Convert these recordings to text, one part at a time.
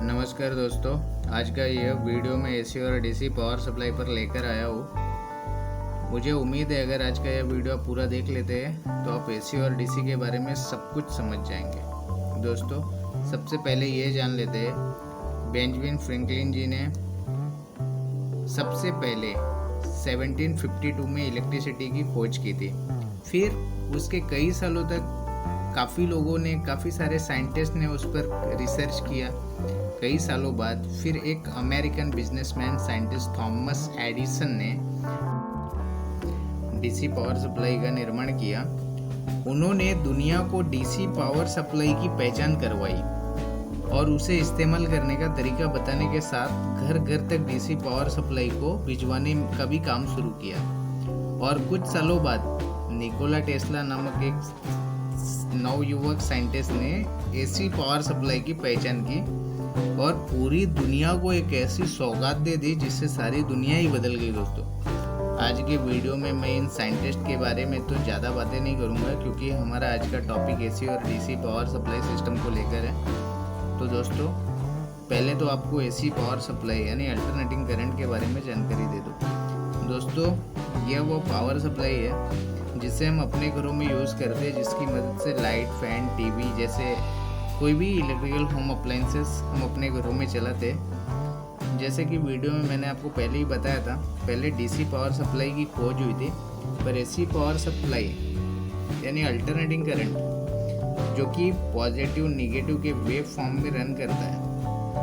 नमस्कार दोस्तों, आज का यह वीडियो मैं एसी और डीसी पावर सप्लाई पर लेकर आया हूँ। मुझे उम्मीद है अगर आज का यह वीडियो आप पूरा देख लेते हैं तो आप एसी और डीसी के बारे में सब कुछ समझ जाएंगे। दोस्तों, सबसे पहले ये जान लेते हैं बेंजामिन फ्रैंकलिन जी ने सबसे पहले 1752 में इलेक्ट्रिसिटी की खोज की थी। फिर उसके कई सालों तक काफ़ी लोगों ने, काफ़ी सारे साइंटिस्ट ने उस पर रिसर्च किया। कई सालों बाद फिर एक American businessman scientist Thomas Edison ने डीसी पावर सप्लाई का निर्माण किया। उन्होंने दुनिया को डीसी पावर सप्लाई की पहचान करवाई और उसे इस्तेमाल करने का तरीका बताने के साथ घर घर तक डीसी पावर सप्लाई को भिजवाने का भी काम शुरू किया। और कुछ सालों बाद निकोला टेस्ला नामक एक नवयुवक साइंटिस्ट ने एसी पावर सप्लाई की पहचान की और पूरी दुनिया को एक ऐसी सौगात दे दी जिससे सारी दुनिया ही बदल गई। दोस्तों, आज के वीडियो में मैं इन साइंटिस्ट के बारे में तो ज़्यादा बातें नहीं करूँगा क्योंकि हमारा आज का टॉपिक एसी और डीसी पावर सप्लाई सिस्टम को लेकर है। तो दोस्तों, पहले तो आपको एसी पावर सप्लाई यानी अल्टरनेटिंग करंट के बारे में जानकारी दे दूँ। दोस्तों, यह वो पावर सप्लाई है जिसे हम अपने घरों में यूज़ करते हैं, जिसकी मदद से लाइट, फैन, टीवी जैसे कोई भी इलेक्ट्रिकल होम अप्लायंसेस हम अपने घरों में चलाते हैं। जैसे कि वीडियो में मैंने आपको पहले ही बताया था, पहले डीसी पावर सप्लाई की खोज हुई थी, पर एसी पावर सप्लाई यानी अल्टरनेटिंग करंट जो कि पॉजिटिव निगेटिव के वेव फॉर्म में रन करता है।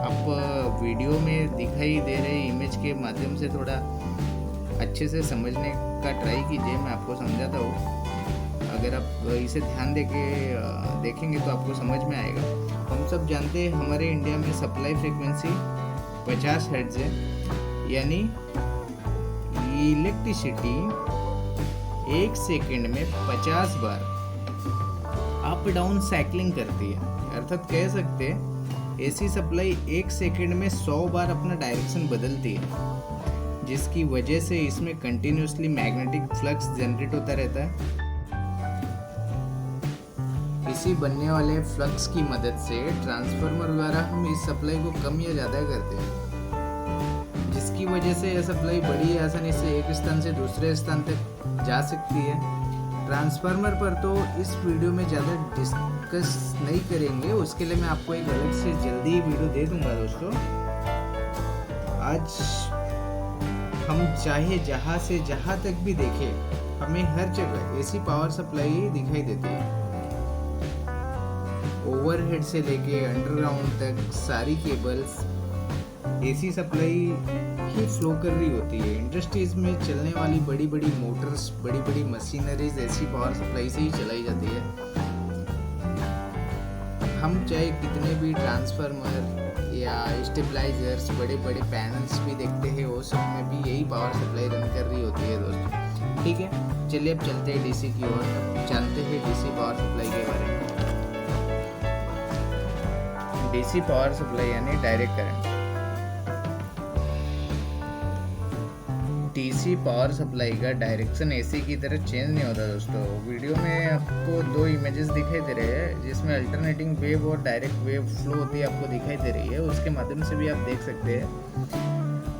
आप वीडियो में दिखाई दे रहे इमेज के माध्यम से थोड़ा अच्छे से समझने का ट्राई कीजिए, मैं आपको समझाता हूँ। अगर आप इसे ध्यान देखेंगे तो आपको समझ में आएगा। हम सब जानते हैं हमारे इंडिया में सप्लाई फ्रीक्वेंसी 50 हर्ट्ज है, यानी इलेक्ट्रिसिटी 1 सेकंड में 50 बार अप डाउन साइक्लिंग करती है। अर्थात कह सकते हैं एसी सप्लाई 1 सेकंड में 100 बार अपना डायरेक्शन बदलती है, जिसकी वजह से इसमें कंटिन्यूसली मैग्नेटिक फ्लक्स जनरेट होता रहता है। इसी बनने वाले फ्लक्स की मदद से ट्रांसफार्मर द्वारा हम इस सप्लाई को कम या ज़्यादा करते हैं, जिसकी वजह से यह सप्लाई बड़ी आसानी से एक स्थान से दूसरे स्थान तक जा सकती है। ट्रांसफार्मर पर तो इस वीडियो में ज़्यादा डिस्कस नहीं करेंगे, उसके लिए मैं आपको एक अलग से जल्दी ही वीडियो दे दूंगा। दोस्तों, आज हम चाहे जहाँ से जहाँ तक भी देखें, हमें हर जगह एसी पावर सप्लाई दिखाई देती है। ओवरहेड से लेके अंडरग्राउंड तक सारी केबल्स एसी सप्लाई ही फ्लो कर रही होती है। इंडस्ट्रीज में चलने वाली बड़ी बड़ी मोटर्स, बड़ी बड़ी मशीनरीज एसी पावर सप्लाई से ही चलाई जाती है। हम चाहे कितने भी ट्रांसफार्मर या स्टेबलाइजर्स, बड़े बड़े पैनल्स भी देखते हैं, वो सब में भी यही पावर सप्लाई रन कर रही होती है। दोस्तों, ठीक है, चलिए अब चलते हैं डीसी की ओर, जानते हैं डीसी पावर सप्लाई के बारे में। डीसी पावर सप्लाई यानी direct current. DC power supply का डायरेक्शन एसी की तरह चेंज नहीं होता। दोस्तों, वीडियो में आपको 2 इमेजेस दिखाई दे रहे हैं जिसमें अल्टरनेटिंग वेव और डायरेक्ट वेव फ्लो होती है, आपको दिखाई दे रही है। उसके माध्यम से भी आप देख सकते हैं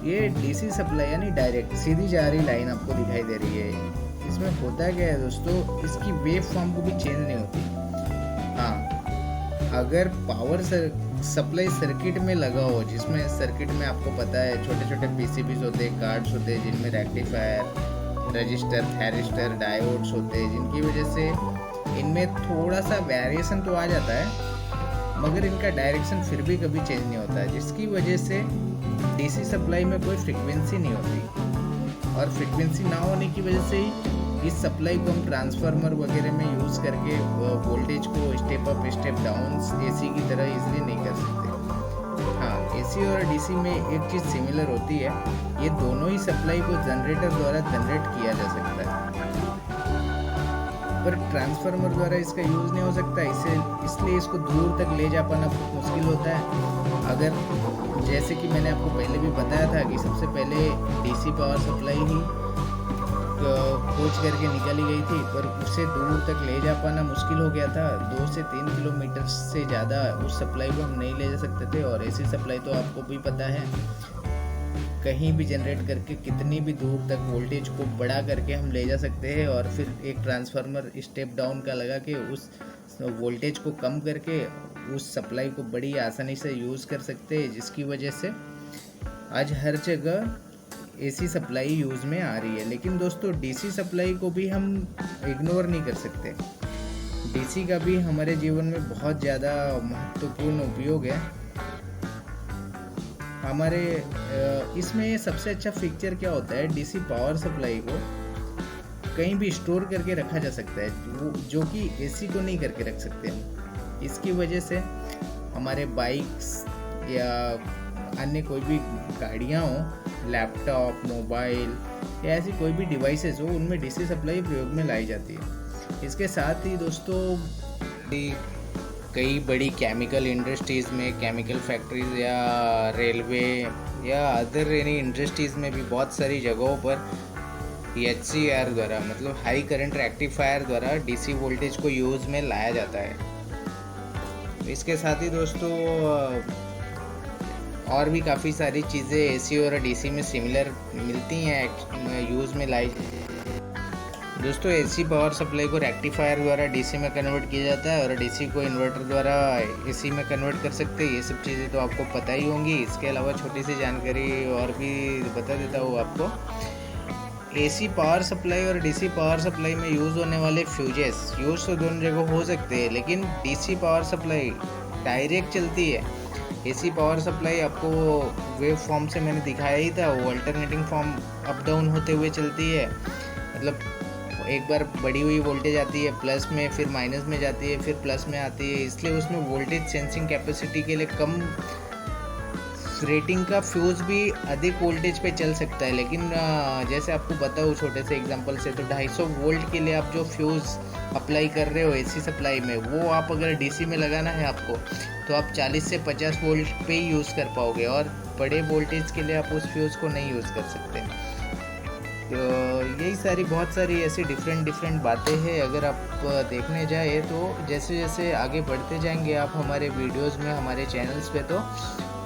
ये डीसी सप्लाई यानी डायरेक्ट सीधी जा रही लाइन आपको दिखाई दे रही है। इसमें होता क्या है दोस्तों, इसकी वेव फॉर्म को भी चेंज नहीं होती। हाँ, अगर पावर सप्लाई सर्किट में लगा हो, जिसमें सर्किट में आपको पता है छोटे छोटे पीसीबीज होते हैं, कार्ड्स होते हैं, जिनमें रेक्टिफायर, रजिस्टर, थैरिस्टर, डायोड्स होते हैं, जिनकी वजह से इनमें थोड़ा सा वेरिएशन तो आ जाता है, मगर इनका डायरेक्शन फिर भी कभी चेंज नहीं होता है, जिसकी वजह से डीसी सप्लाई में कोई फ्रिक्वेंसी नहीं होती। और फ्रिक्वेंसी ना होने की वजह से ही इस सप्लाई को हम ट्रांसफार्मर वगैरह में यूज़ करके वोल्टेज को step up step down AC की तरह इजीली नहीं कर सकते। हाँ, एसी और डीसी में एक चीज़ सिमिलर होती है, ये दोनों ही सप्लाई को जनरेटर द्वारा जनरेट किया जा सकता है, पर ट्रांसफार्मर द्वारा इसका यूज़ नहीं हो सकता। इसलिए इसको दूर तक ले जा पाना बहुत मुश्किल होता है। अगर जैसे कि मैंने आपको पहले भी बताया था कि सबसे पहले डीसी पावर सप्लाई ही खोज करके निकाली गई थी, पर उसे दूर तक ले जा पाना मुश्किल हो गया था। 2 से 3 किलोमीटर से ज़्यादा उस सप्लाई को हम नहीं ले जा सकते थे। और ऐसी सप्लाई तो आपको भी पता है, कहीं भी जनरेट करके कितनी भी दूर तक वोल्टेज को बढ़ा करके हम ले जा सकते हैं, और फिर एक ट्रांसफार्मर स्टेप डाउन का लगा के उस वोल्टेज को कम करके उस सप्लाई को बड़ी आसानी से यूज़ कर सकते हैं, जिसकी वजह से आज हर जगह एसी सप्लाई यूज़ में आ रही है। लेकिन दोस्तों, डीसी सप्लाई को भी हम इग्नोर नहीं कर सकते। डीसी का भी हमारे जीवन में बहुत ज़्यादा महत्वपूर्ण उपयोग है। हमारे इसमें सबसे अच्छा फीचर क्या होता है, डीसी पावर सप्लाई को कहीं भी स्टोर करके रखा जा सकता है, जो कि एसी को नहीं करके रख सकते हम। इसकी वजह से हमारे बाइक्स या अन्य कोई भी गाड़ियाँ हो, लैपटॉप, मोबाइल या ऐसी कोई भी डिवाइसेस हो, उनमें डीसी सप्लाई प्रयोग में लाई जाती है। इसके साथ ही दोस्तों, कई बड़ी केमिकल इंडस्ट्रीज़ में, केमिकल फैक्ट्रीज या रेलवे या अदर एनी इंडस्ट्रीज़ में भी बहुत सारी जगहों पर HCR द्वारा, मतलब हाई करंट रेक्टिफायर द्वारा डीसी वोल्टेज को यूज़ में लाया जाता है। इसके साथ ही दोस्तों, और भी काफ़ी सारी चीज़ें एसी और डीसी में सिमिलर मिलती हैं, यूज़ में लाई। दोस्तों, एसी पावर सप्लाई को रेक्टिफायर द्वारा डीसी में कन्वर्ट किया जाता है और डीसी को इन्वर्टर द्वारा एसी में कन्वर्ट कर सकते हैं। ये सब चीज़ें तो आपको पता ही होंगी। इसके अलावा छोटी सी जानकारी और भी बता देता हूँ आपको। एसी पावर सप्लाई और डीसी पावर सप्लाई में यूज़ होने वाले फ्यूजेस यूज़ तो दोनों जगह हो सकते हैं, लेकिन डीसी पावर सप्लाई डायरेक्ट चलती है। एसी पावर सप्लाई आपको वेव फॉर्म से मैंने दिखाया ही था, वो अल्टरनेटिंग फॉर्म अप डाउन होते हुए चलती है। मतलब एक बार बढ़ी हुई वोल्टेज आती है प्लस में, फिर माइनस में जाती है, फिर प्लस में आती है। इसलिए उसमें वोल्टेज सेंसिंग कैपेसिटी के लिए कम रेटिंग का फ्यूज़ भी अधिक वोल्टेज पे चल सकता है। लेकिन जैसे आपको बताऊँ छोटे से एग्जांपल से, तो 250 वोल्ट के लिए आप जो फ्यूज़ अप्लाई कर रहे हो एसी सप्लाई में, वो आप अगर डीसी में लगाना है आपको, तो आप 40 से 50 वोल्ट पे ही यूज़ कर पाओगे, और बड़े वोल्टेज के लिए आप उस फ्यूज़ को नहीं यूज़ कर सकते। तो यही सारी बहुत सारी ऐसी डिफरेंट बातें हैं। अगर आप देखने जाए तो जैसे जैसे आगे बढ़ते जाएंगे आप हमारे वीडियोस में, हमारे चैनल्स पे, तो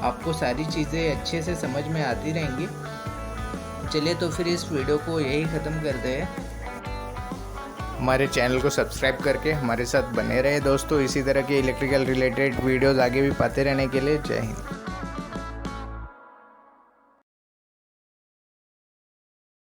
आपको सारी चीज़ें अच्छे से समझ में आती रहेंगी। चलिए, तो फिर इस वीडियो को यही ख़त्म करते हैं। हमारे चैनल को सब्सक्राइब करके हमारे साथ बने रहे दोस्तों। इसी तरह के इलेक्ट्रिकल रिलेटेड वीडियोज़ आगे भी पाते रहने के लिए जय हिंद।